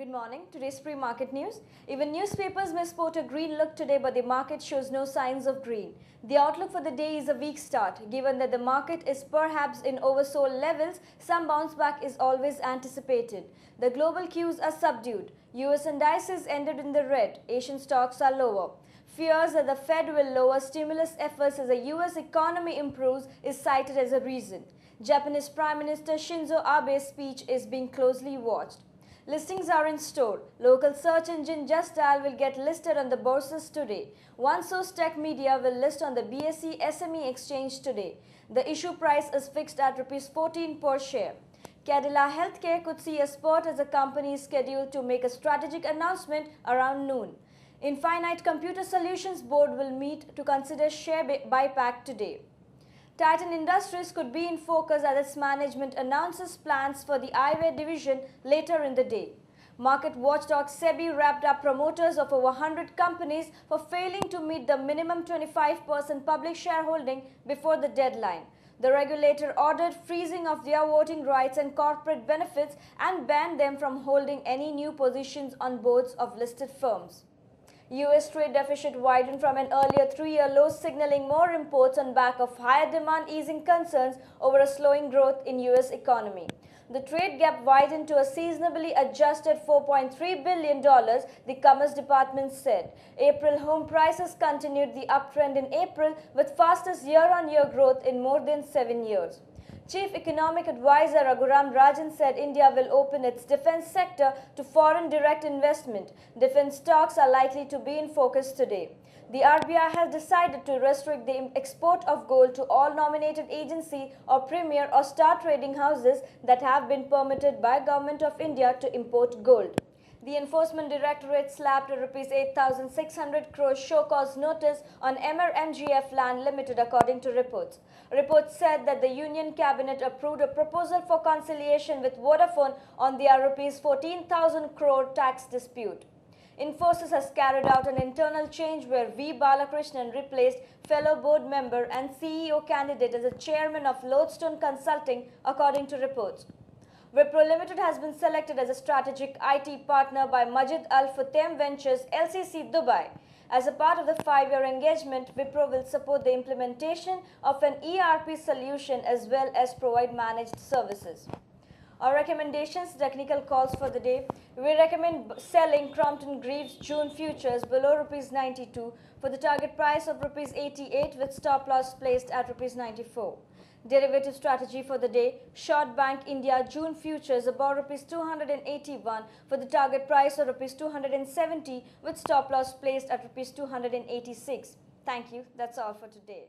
Good morning. Today's pre-market news. Even newspapers may sport a green look today, but the market shows no signs of green. The outlook for the day is a weak start. Given that the market is perhaps in oversold levels, some bounce back is always anticipated. The global cues are subdued. US indices ended in the red. Asian stocks are lower. Fears that the Fed will lower stimulus efforts as the US economy improves is cited as a reason. Japanese Prime Minister Shinzo Abe's speech is being closely watched. Listings are in store. Local search engine Just Dial will get listed on the bourses today. OneSource Tech Media will list on the BSE SME exchange today. The issue price is fixed at ₹14 per share. Cadila Healthcare could see a spurt as the company is scheduled to make a strategic announcement around noon. Infinite Computer Solutions Board will meet to consider share buyback today. Titan Industries could be in focus as its management announces plans for the eyewear division later in the day. Market watchdog SEBI wrapped up promoters of over 100 companies for failing to meet the minimum 25% public shareholding before the deadline. The regulator ordered freezing of their voting rights and corporate benefits and banned them from holding any new positions on boards of listed firms. US trade deficit widened from an earlier 3-year low, signaling more imports on back of higher demand easing concerns over a slowing growth in US economy. The trade gap widened to a seasonably adjusted $4.3 billion, the Commerce Department said. April home prices continued the uptrend in April with fastest year-on-year growth in more than 7 years. Chief Economic Advisor Raghuram Rajan said India will open its defense sector to foreign direct investment. Defense stocks are likely to be in focus today. The RBI has decided to restrict the export of gold to all nominated agency or premier or star trading houses that have been permitted by Government of India to import gold. The Enforcement Directorate slapped a ₹8,600 crore show cause notice on MRMGF Land Limited, according to reports. Reports said that the Union Cabinet approved a proposal for conciliation with Vodafone on their ₹14,000 crore tax dispute. Infosys has carried out an internal change where V. Balakrishnan replaced fellow board member and CEO candidate as the chairman of Lodestone Consulting, according to reports. Wipro Limited has been selected as a strategic IT partner by Majid Al Futtaim Ventures LCC Dubai. As a part of the 5-year engagement, Wipro will support the implementation of an ERP solution as well as provide managed services. Our recommendations, technical calls for the day. We recommend selling Crompton Greaves June futures below ₹92 for the target price of ₹88 with stop loss placed at ₹94. Derivative strategy for the day: Short Bank India June futures above ₹281 for the target price of ₹270 with stop loss placed at ₹286. Thank you. That's all for today.